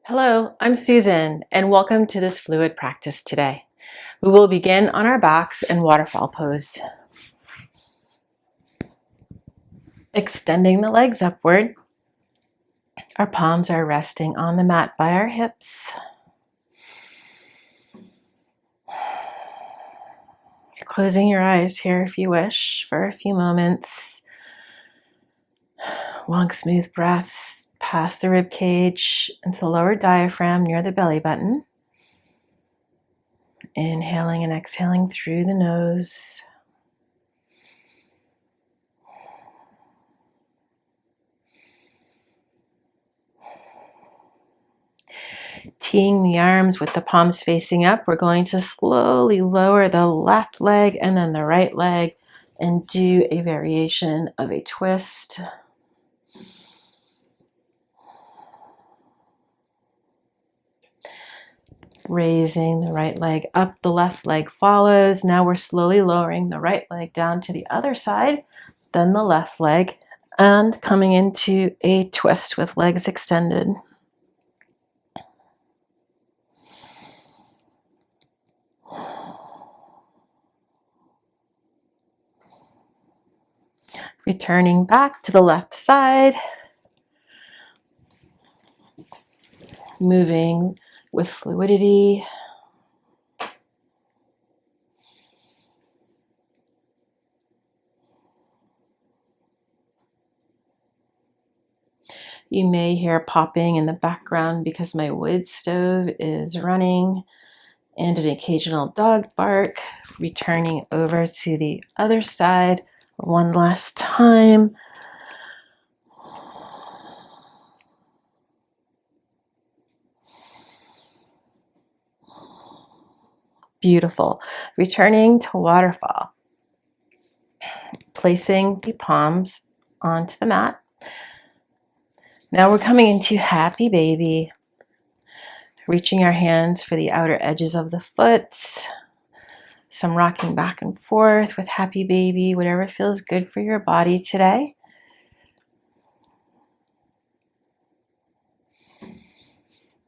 Hello, I'm Susan, and welcome to this fluid practice today. We will begin on our backs in waterfall pose. Extending the legs upward. Our palms are resting on the mat by our hips. Closing your eyes here if you wish for a few moments. Long, smooth breaths past the rib cage into the lower diaphragm near the belly button. Inhaling and exhaling through the nose. Teeing the arms with the palms facing up, we're going to slowly lower the left leg and then the right leg and do a variation of a twist. Raising the right leg up, the left leg follows. Now we're slowly lowering the right leg down to the other side, then the left leg, and coming into a twist with legs extended. Returning back to the left side, moving with fluidity. You may hear popping in the background because my wood stove is running, and an occasional dog bark. Returning over to the other side one last time. Beautiful. Returning to waterfall. Placing the palms onto the mat. Now we're coming into happy baby. Reaching our hands for the outer edges of the foot. Some rocking back and forth with happy baby, whatever feels good for your body today.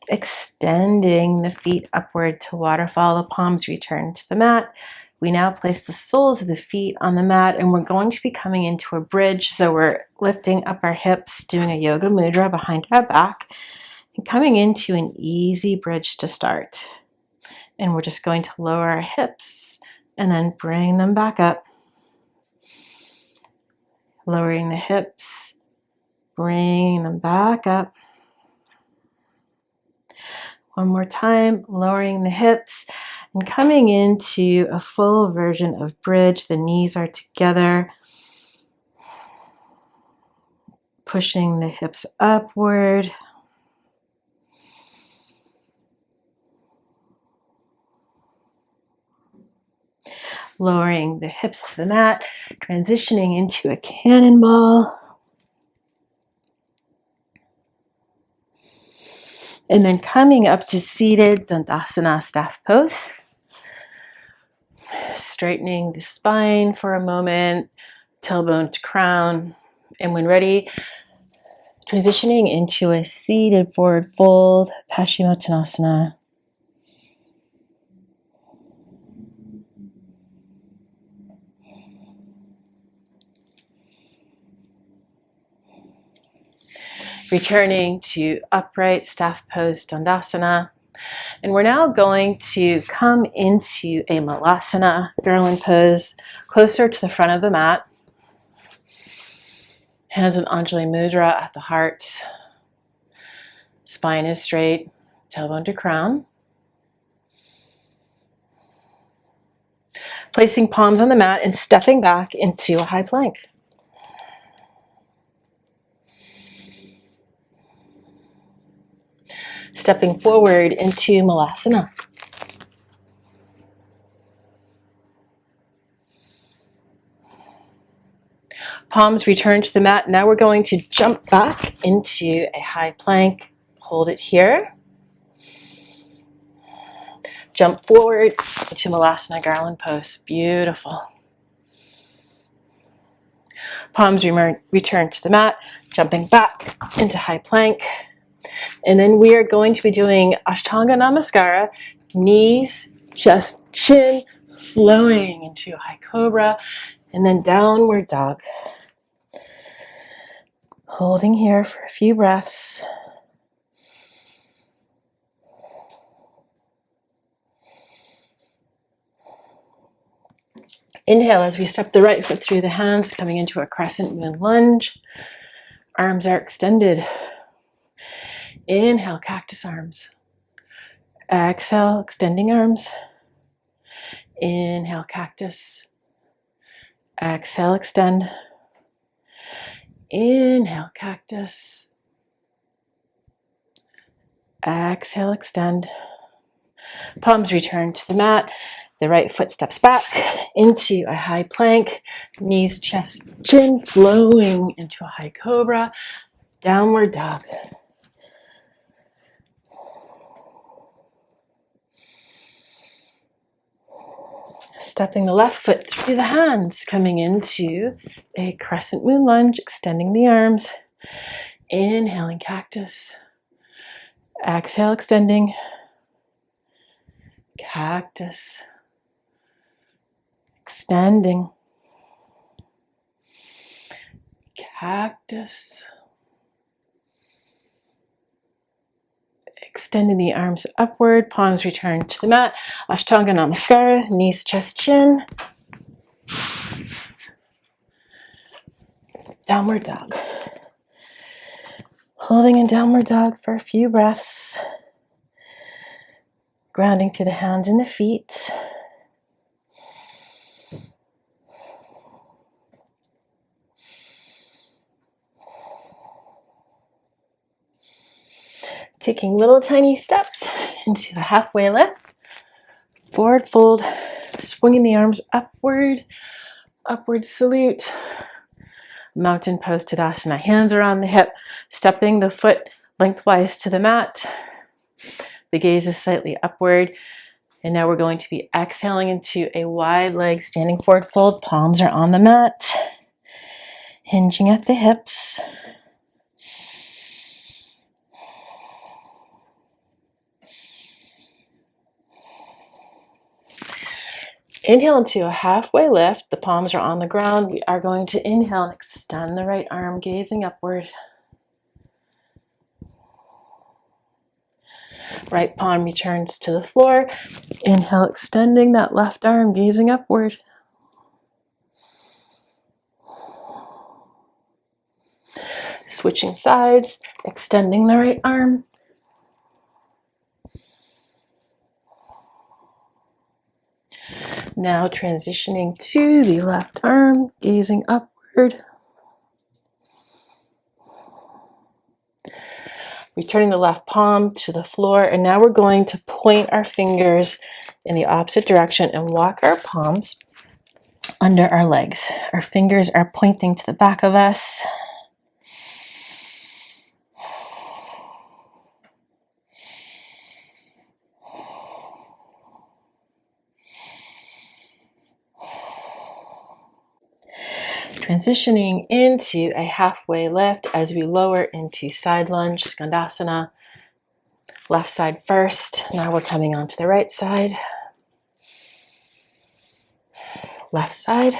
Extending the feet upward to waterfall, the palms return to the mat. We now place the soles of the feet on the mat and we're going to be coming into a bridge. So we're lifting up our hips, doing a yoga mudra behind our back and coming into an easy bridge to start. And we're just going to lower our hips and then bring them back up. Lowering the hips, bringing them back up. One more time, lowering the hips and coming into a full version of bridge. The knees are together. Pushing the hips upward. Lowering the hips to the mat, transitioning into a cannonball. And then coming up to seated Dandasana staff pose. Straightening the spine for a moment, tailbone to crown. And when ready, transitioning into a seated forward fold, Paschimottanasana. Returning to upright staff pose Dandasana. And we're now going to come into a Malasana, garland pose, closer to the front of the mat. Hands in Anjali Mudra at the heart. Spine is straight, tailbone to crown. Placing palms on the mat and stepping back into a high plank. Stepping forward into Malasana. Palms return to the mat. Now we're going to jump back into a high plank. Hold it here. Jump forward into Malasana garland pose. Beautiful. Palms return to the mat. Jumping back into high plank. And then we are going to be doing Ashtanga Namaskara, knees, chest, chin, flowing into high cobra, and then downward dog. Holding here for a few breaths. Inhale as we step the right foot through the hands, coming into a crescent moon lunge. Arms are extended. Inhale, cactus arms. Exhale, extending arms. Inhale, cactus. Exhale, extend. Inhale, cactus. Exhale, extend. Palms return to the mat. The right foot steps back into a high plank. Knees, chest, chin, flowing into a high cobra. Downward dog. Stepping the left foot through the hands, coming into a crescent moon lunge, extending the arms. Inhaling, cactus. Exhale, extending. Cactus. Extending. Cactus. Extending the arms upward, palms return to the mat. Ashtanga Namaskara, knees, chest, chin. Downward dog. Holding in downward dog for a few breaths. Grounding through the hands and the feet. Taking little tiny steps into a halfway lift. Forward fold, swinging the arms upward. Upward salute. Mountain pose Tadasana. Hands are on the hip. Stepping the foot lengthwise to the mat. The gaze is slightly upward. And now we're going to be exhaling into a wide leg standing forward fold. Palms are on the mat. Hinging at the hips. Inhale into a halfway lift. The palms are on the ground. We are going to inhale and extend the right arm, gazing upward. Right palm returns to the floor. Inhale, extending that left arm, gazing upward. Switching sides, extending the right arm. Now transitioning to the left arm, gazing upward. Returning the left palm to the floor, and now we're going to point our fingers in the opposite direction and walk our palms under our legs. Our fingers are pointing to the back of us. Transitioning into a halfway lift as we lower into side lunge, Skandasana. Left side first. Now we're coming onto the right side. Left side.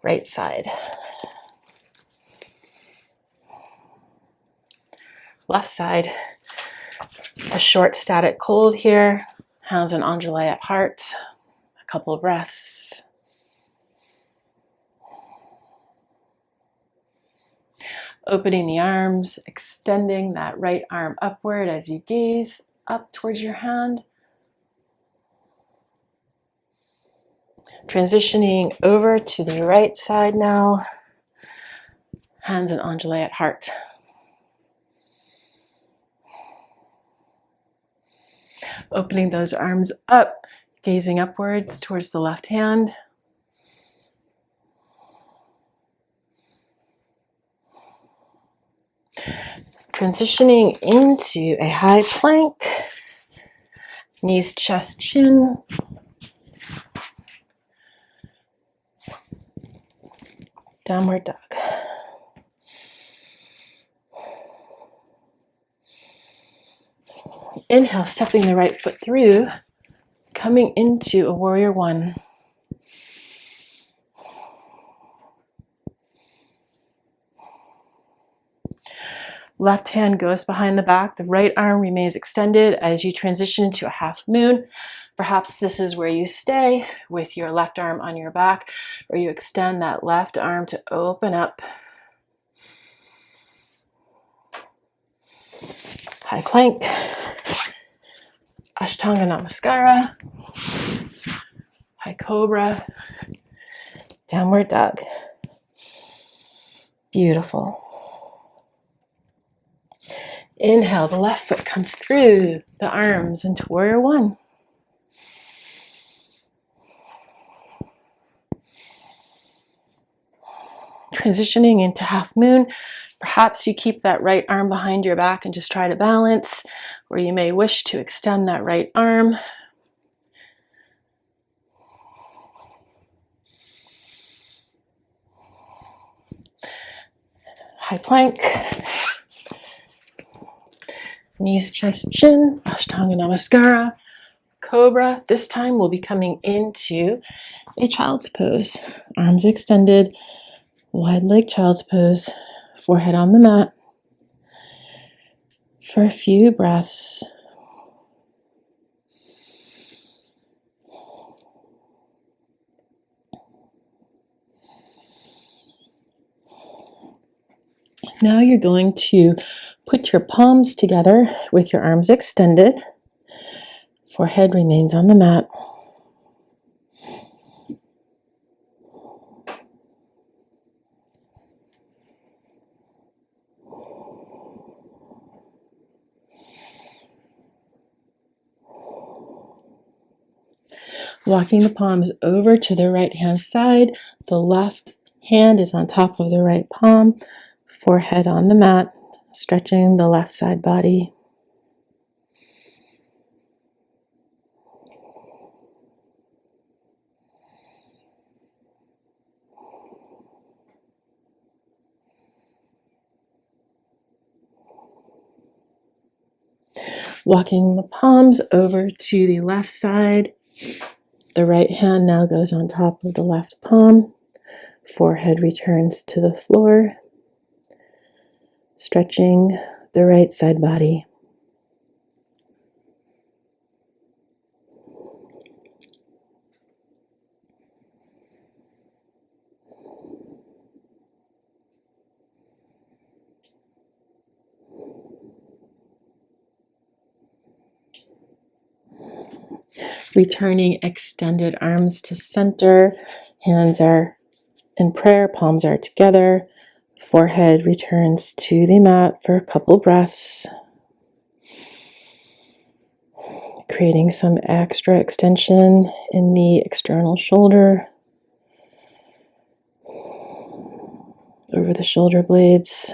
Right side. Left side. A short static hold here. Hands on Anjali at heart. A couple of breaths. Opening the arms, extending that right arm upward as you gaze up towards your hand. Transitioning over to the right side now. Hands on Anjali at heart. Opening those arms up, gazing upwards towards the left hand. Transitioning into a high plank. Knees, chest, chin. Downward dog. Inhale, stepping the right foot through, coming into a warrior one. Left hand goes behind the back. The right arm remains extended as you transition into a half moon. Perhaps this is where you stay with your left arm on your back, or you extend that left arm to open up. High plank, Ashtanga Namaskara, high cobra, downward dog. Beautiful. Inhale, the left foot comes through the arms into warrior one. Transitioning into half moon. Perhaps you keep that right arm behind your back and just try to balance, or you may wish to extend that right arm. High plank. Knees, chest, chin, Ashtanga Namaskara, cobra. This time we'll be coming into a child's pose. Arms extended, wide leg child's pose, forehead on the mat for a few breaths. Now you're going to put your palms together with your arms extended. Forehead remains on the mat. Walking the palms over to the right hand side. The left hand is on top of the right palm. Forehead on the mat, stretching the left side body. Walking the palms over to the left side. The right hand now goes on top of the left palm. Forehead returns to the floor, stretching the right side body. Returning extended arms to center. Hands are in prayer, palms are together. Forehead returns to the mat for a couple breaths. Creating some extra extension in the external shoulder, over the shoulder blades.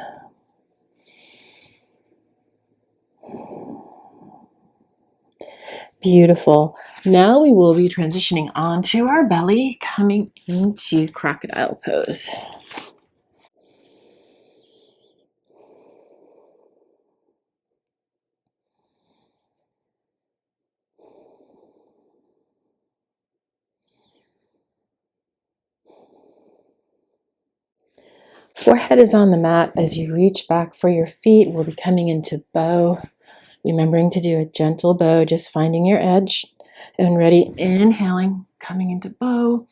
Beautiful. Now we will be transitioning onto our belly, coming into crocodile pose. Forehead is on the mat. As you reach back for your feet, we'll be coming into bow. Remembering to do a gentle bow, just finding your edge. And ready, inhaling, coming into bow.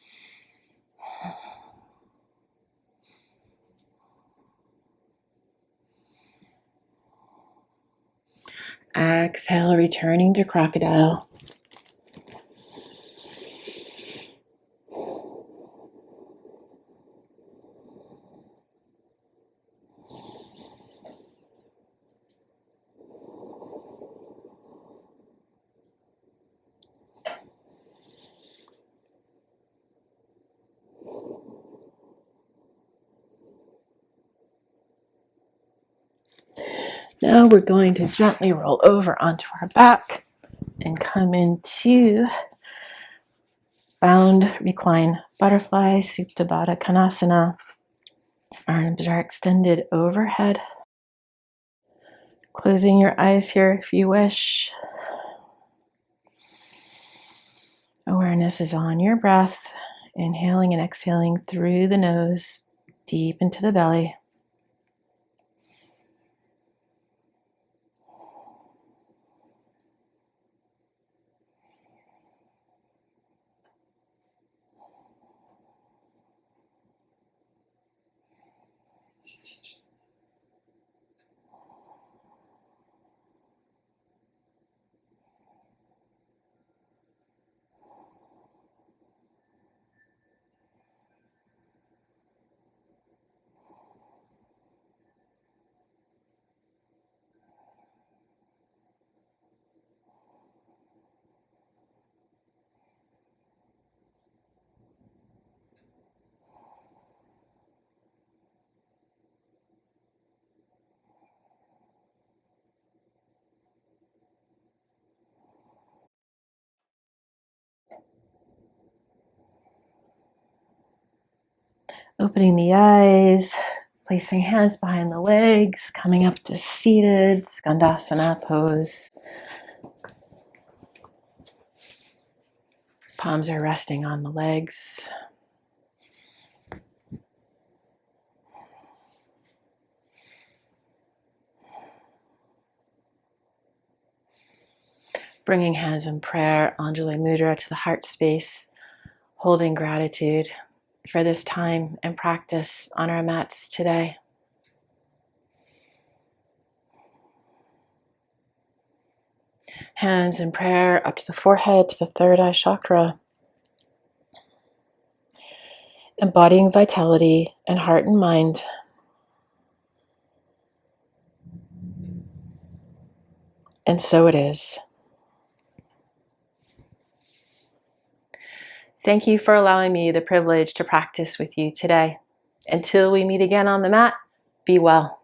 Exhale, returning to crocodile. Now we're going to gently roll over onto our back and come into bound recline butterfly, Supta Baddha Konasana. Arms are extended overhead. Closing your eyes here if you wish. Awareness is on your breath, inhaling and exhaling through the nose, deep into the belly. Opening the eyes, placing hands behind the legs, coming up to seated Skandasana pose. Palms are resting on the legs. Bringing hands in prayer, Anjali Mudra, to the heart space, holding gratitude for this time and practice on our mats today. Hands in prayer up to the forehead, to the third eye chakra. Embodying vitality in heart and mind. And so it is. Thank you for allowing me the privilege to practice with you today. Until we meet again on the mat, be well.